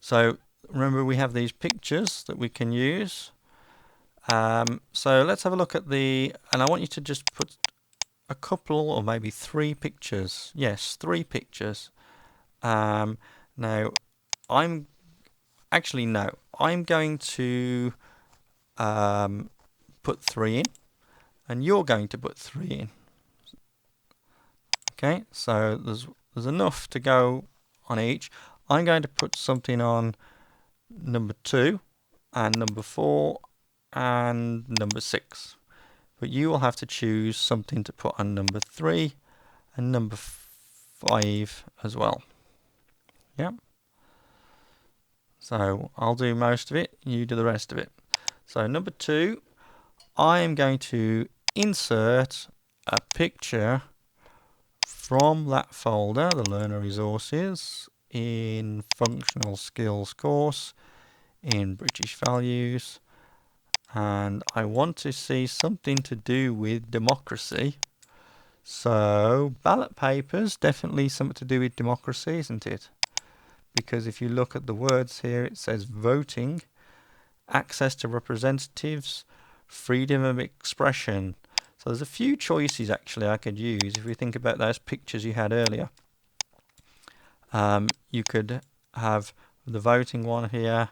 So remember, we have these pictures that we can use. So let's have a look at and I want you to just put a couple or maybe 3 pictures. Yes, 3 pictures. Now, I'm going to put 3 in, and you're going to put 3 in. Okay, so there's enough to go on each. I'm going to put something on number 2 and number 4 and number 6. But you will have to choose something to put on number 3 and number 5 as well. Yep. So I'll do most of it, you do the rest of it. So number 2, I am going to insert a picture from that folder, the Learner Resources, in Functional Skills course, in British Values, and I want to see something to do with democracy. So ballot papers, definitely something to do with democracy, isn't it? Because if you look at the words here, it says voting, access to representatives, freedom of expression. So there's a few choices actually I could use if we think about those pictures you had earlier. You could have the voting one here,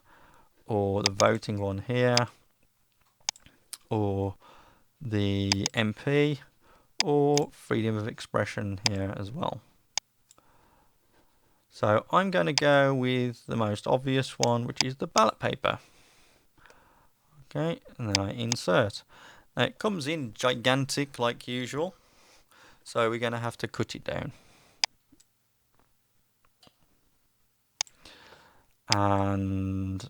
or the voting one here, or the MP, or freedom of expression here as well. So I'm going to go with the most obvious one, which is the ballot paper. Okay, and then I insert. Now it comes in gigantic like usual, so we're going to have to cut it down. And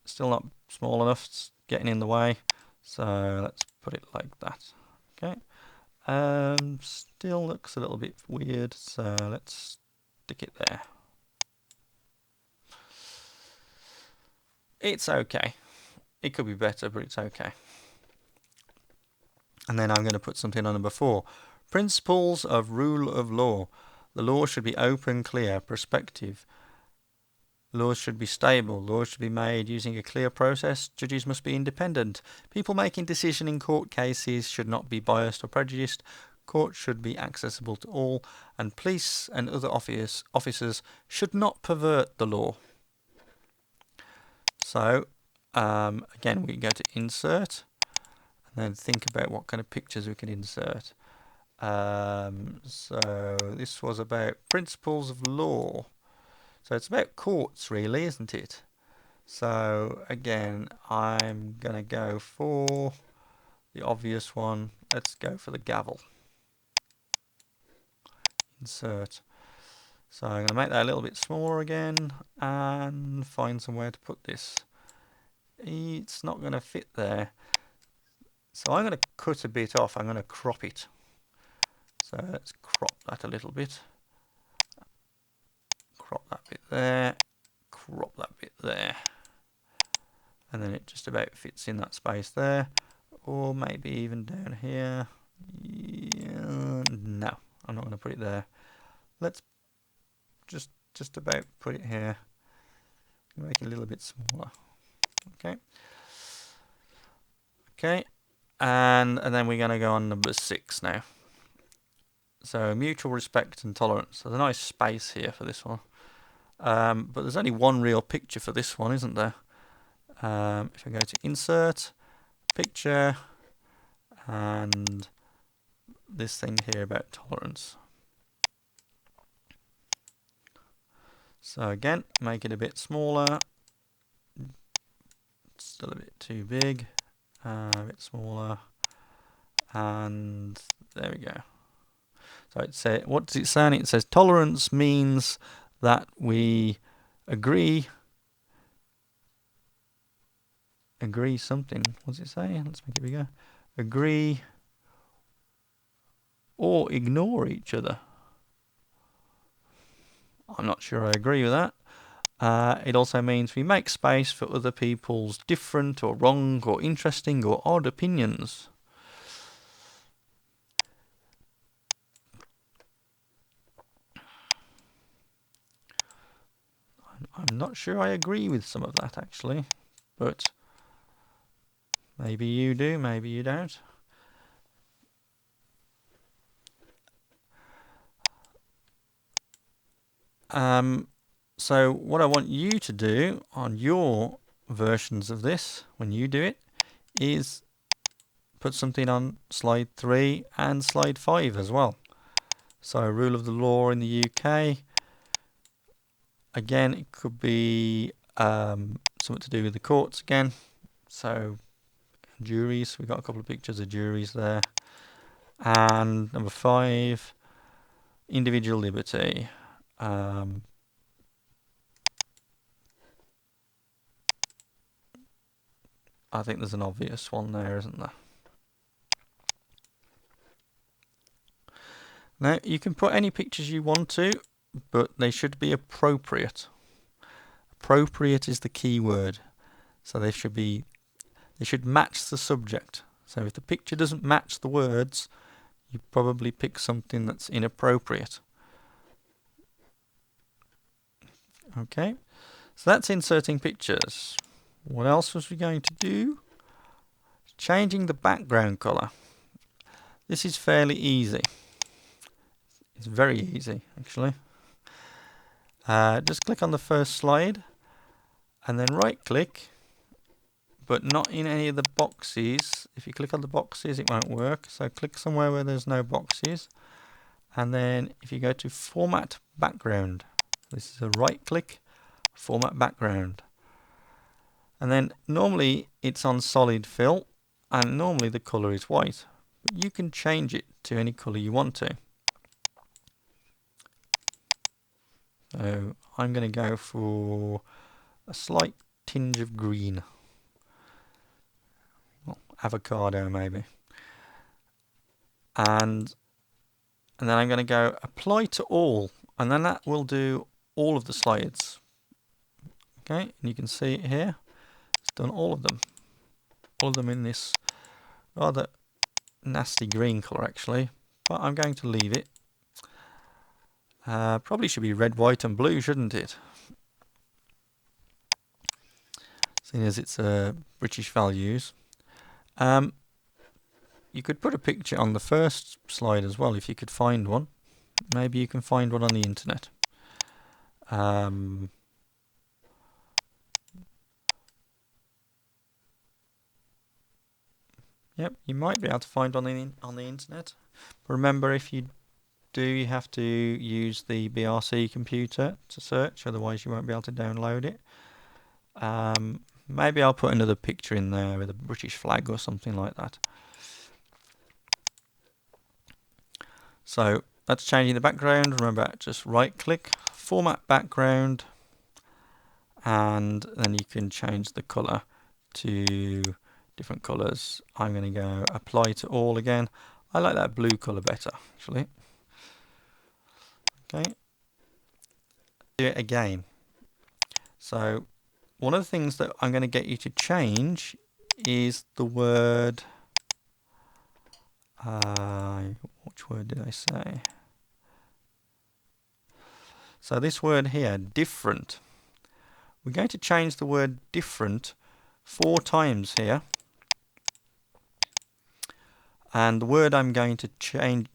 still not small enough, it's getting in the way, so let's put it like that. Okay, still looks a little bit weird, so let's stick it there. It's okay. It could be better, but it's okay. And then I'm going to put something on number 4. Principles of rule of law. The law should be open, clear, prospective. Laws should be stable. Laws should be made using a clear process. Judges must be independent. People making decisions in court cases should not be biased or prejudiced. Courts should be accessible to all. And police and other officers should not pervert the law. So, again, we go to insert. And then think about what kind of pictures we can insert. So this was about principles of law. So it's about courts, really, isn't it? So again, I'm going to go for the obvious one. Let's go for the gavel. Insert. So I'm going to make that a little bit smaller again and find somewhere to put this. It's not going to fit there. So I'm going to cut a bit off. I'm going to crop it. So let's crop that a little bit. Crop that bit there. Crop that bit there. And then it just about fits in that space there. Or maybe even down here. Yeah, no, I'm not going to put it there. Let's just about put it here. Make it a little bit smaller. Okay. Okay. And then we're going to go on number 6 now. So mutual respect and tolerance. There's a nice space here for this one. But there's only one real picture for this one, isn't there? If I go to insert, picture, and this thing here about tolerance. So again, make it a bit smaller. Still a bit too big. A bit smaller. And there we go. So what does it say? It says tolerance means that we agree something. What does it say? Let's make it bigger. Agree or ignore each other. I'm not sure I agree with that. It also means we make space for other people's different or wrong or interesting or odd opinions. I'm not sure I agree with some of that actually, but maybe you do, maybe you don't. So what I want you to do on your versions of this, when you do it, is put something on slide 3 and slide 5 as well. So rule of the law in the UK, again, it could be something to do with the courts again. So juries, we've got a couple of pictures of juries there. And number 5, individual liberty. I think there's an obvious one there, isn't there? Now, you can put any pictures you want to, but they should be appropriate. Appropriate is the key word. So they should match the subject. So if the picture doesn't match the words, you probably pick something that's inappropriate. Okay, so that's inserting pictures. What else was we going to do? Changing the background color. This is fairly easy. It's very easy, actually. Just click on the first slide and then right click, but not in any of the boxes. If you click on the boxes, it won't work. So click somewhere where there's no boxes. And then if you go to Format Background, this is a right click, Format Background. And then normally it's on solid fill, and normally the color is white. But you can change it to any color you want to. So I'm going to go for a slight tinge of green. Well, avocado maybe. And then I'm going to go apply to all, and then that will do all of the slides. Okay, and you can see it here. It's done all of them in this rather nasty green color actually, but I'm going to leave it. Probably should be red, white and blue, shouldn't it? Seeing as it's British values. You could put a picture on the first slide as well if you could find one. Maybe you can find one on the internet. Yep, you might be able to find one on the internet. But remember, if you do, you have to use the BRC computer to search, otherwise you won't be able to download it. Maybe I'll put another picture in there with a British flag or something like that. So that's changing the background. Remember, just right click, Format Background, and then you can change the color to different colors. I'm going to go apply to all again. I like that blue color better actually. Okay, do it again. So one of the things that I'm going to get you to change is the word, which word did I say? So this word here, different. We're going to change the word different 4 times here. And the word I'm going to change,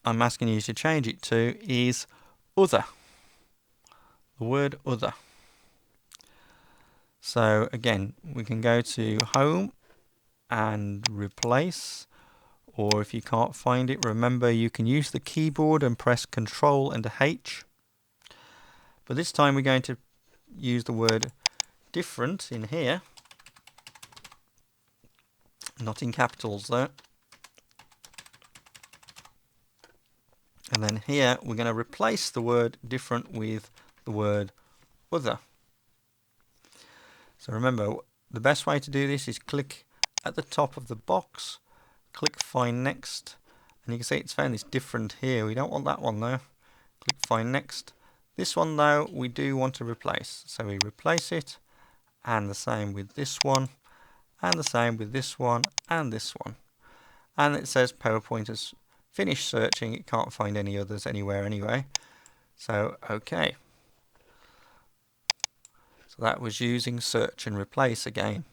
I'm asking you to change it to is other. The word other. So again, we can go to Home and Replace, or if you can't find it, remember you can use the keyboard and press Control and H. But this time we're going to use the word different in here, not in capitals though. And then here we're going to replace the word different with the word other. So remember, the best way to do this is click at the top of the box, click Find Next, and you can see it's found this different here. We don't want that one though. Click Find Next. This one though we do want to replace, so we replace it, and the same with this one, and the same with this one, and this one. And it says PowerPoint has finished searching, it can't find any others anywhere anyway. So, okay. So that was using search and replace again.